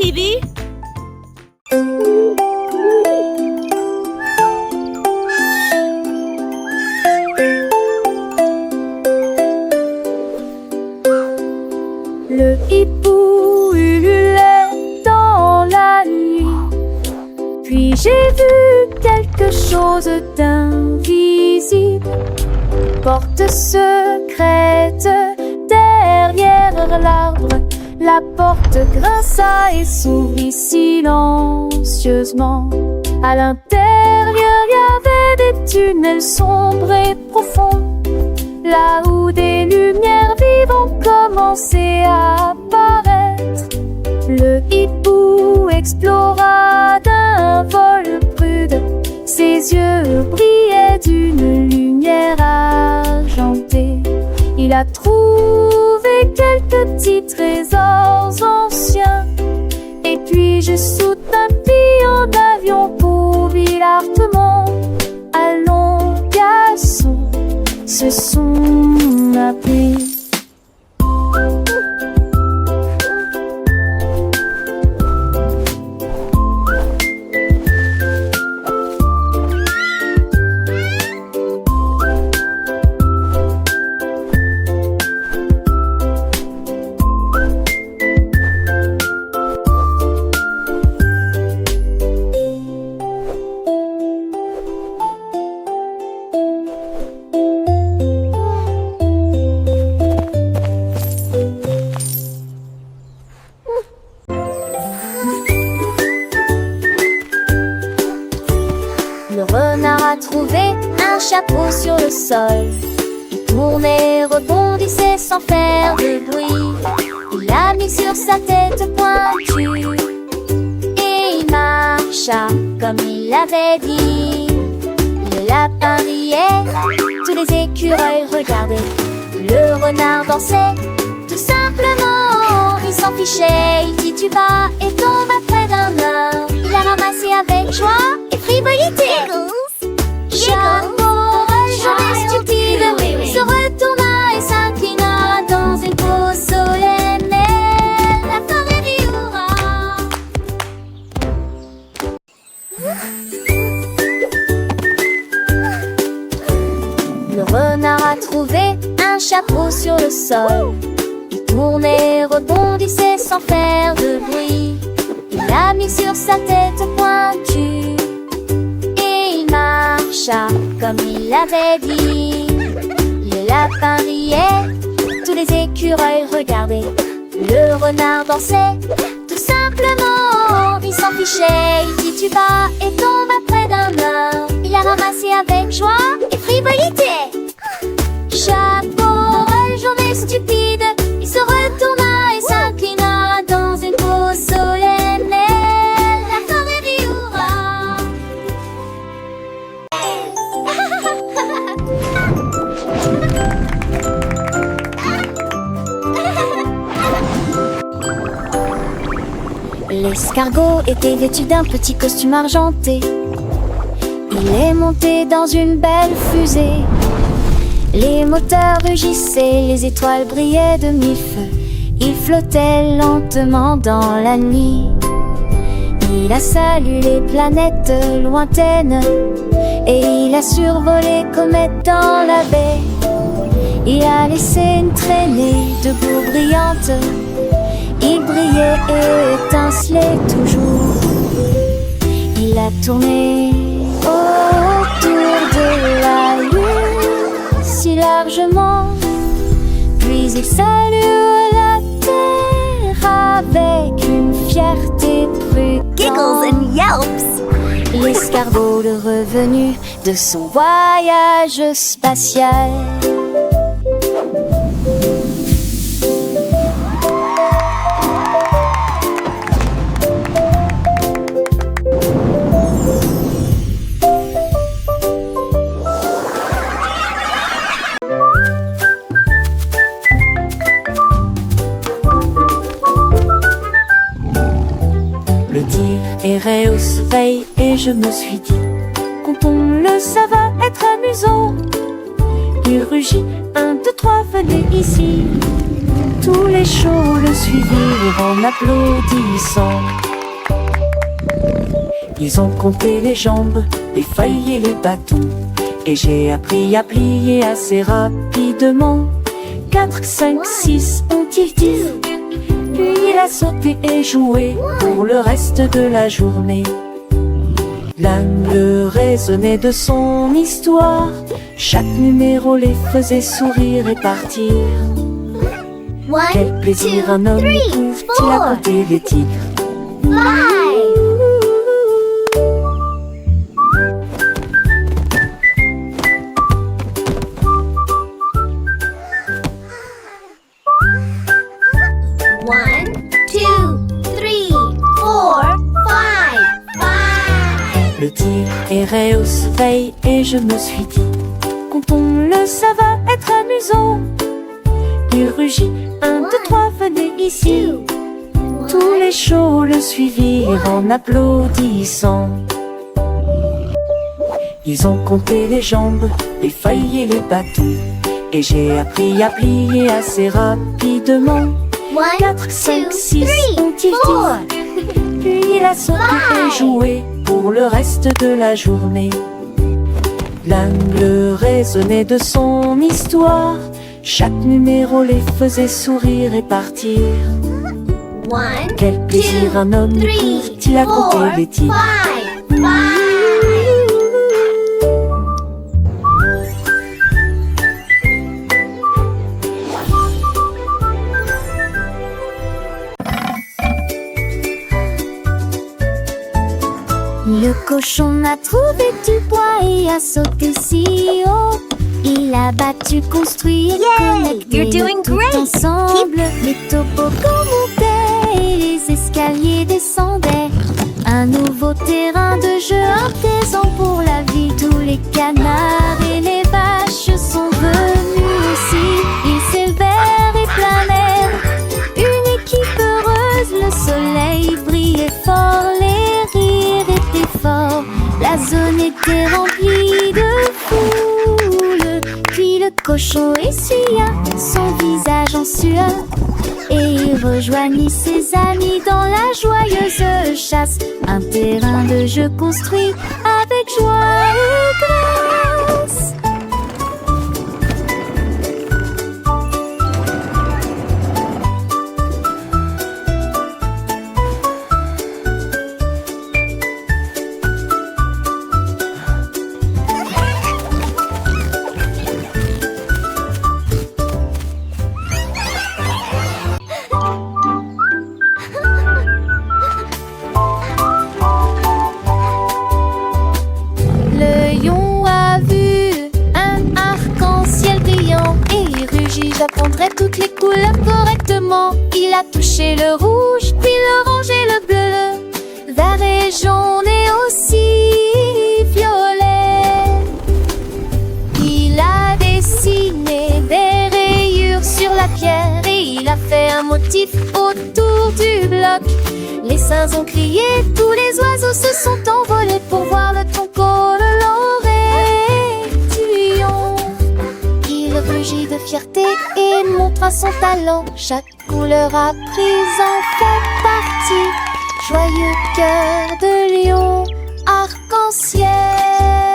TV. Le hibou ululait dans la nuit. Puis j'ai vu quelque chose d'invisible. Porte secrète derrière l'arbre. La porte grinça et s'ouvrit silencieusement. À l'intérieur, il y avait des tunnels sombres et profonds, là où des lumières vives ont commencé à apparaître. Le hibou explora d'un vol prude. Ses yeux brillaient d'une lumière argentée. Il a trouvé quelques petits trésors anciens. Et puis je saute un pied en avion pour Villard-de-Mont. Allons, garçon, ce sont ma pluie. Le renard a trouvé un chapeau sur le sol. Il tournait, rebondissait sans faire de bruit. Il l'a mis sur sa tête pointue et il marcha comme il l'avait dit. Le lapin riait, tous les écureuils regardaient. Le renard dansait, tout simplement. Il s'en fichait, il tituba et tomba près d'un arbre. Il l'a ramassé avec joie et frivolité. Chapeau, journée stupide, se retourna et s'inclina dans une pose solennelle. La forêt du hurrah. Le renard a trouvé un chapeau sur le sol. Il tournait, rebondissait sans faire de bruit. Il l'a mis sur sa tête pointue et il marcha comme il l'avait dit. Le lapin riait, tous les écureuils regardaient. Le renard dansait, tout simplement. Il s'en fichait, il tituba et tomba près d'un arbre. Il l'a ramassé avec joie et frivolité. Chapeau, journée stupide, il se retourna et s'inclina dans une pose solennelle. La forêt du hurrah. L'escargot était vêtu d'un petit costume argenté. Il est monté dans une belle fusée. Les moteurs rugissaient, les étoiles brillaient de mille feux. Il flottait lentement dans la nuit. Il a salué les planètes lointaines et il a survolé comètes dans la baie. Il a laissé une traînée de boue brillante. Il brillait et étincelait toujours. Il a tourné autour de la lune si largement, puis il salua la terre avec une fierté prudente. Giggles and yelps. L'escargot le revenu de son voyage spatial. Le tigre errait au soleil et je me suis dit, quand on le ça va être amusant. Il rugit, 1, 2, 3, venez ici. Tous les chevaux le suivirent en applaudissant. Ils ont compté les jambes, les feuilles et les bâtons, et j'ai appris à plier assez rapidement. 4, 5, 6, ont-ils dit. Puis il a sauté et joué pour le reste de la journée. L'angle résonnait de son histoire, chaque numéro les faisait sourire et partir. Quel plaisir un homme éprouve-t-il à compter les tigres. 1, 2, 3, 4, 5. Le tigre errait au soleil et je me suis dit, comptons-le, ça va être amusant. Il rugit, 1, 2, 3, venez ici. Tous les chauds le suivirent en applaudissant. Ils ont compté les jambes, les feuilles et les bâtons, et j'ai appris à plier assez rapidement. 4, 5, 6, ont-ils dit. Puis il a sauté et joué pour le reste de la journée. L'angle résonnait de son histoire, chaque numéro les faisait sourire et partir. Quel plaisir un homme éprouve-t-il à compter les tigres. 5, 5. Le cochon a trouvé du bois et a sauté si haut. Il a battu, construit et connecté You're doing tout great. ensemble. Les toboggans montaient et les escaliers descendaient. Un nouveau terrain de jeu, un plaisant pour la vie. Tous les canards et les vaches sont venus aussi. Ils s'élevèrent et planèrent. Une équipe heureuse, le soleil brillait fort. Les rires étaient forts. La zone était remplie de foule. Puis le cochon essuya son visage en sueur et il rejoignit ses amis dans la joyeuse chasse. Un terrain de jeu construit avec joie et grâce. J'apprendrai toutes les couleurs correctement. Il a touché le rouge, puis l'orange et le bleu, vert et jaune et aussi violet. Il a dessiné des rayures sur la pierre et il a fait un motif autour du bloc. Les singes ont crié, tous les oiseaux se sont envolés pour voir le tronc de l'oreillon. Il rugit de fierté et montra son talent. Chaque couleur apprise en fait partie. Joyeux cœur de lion, arc-en-ciel.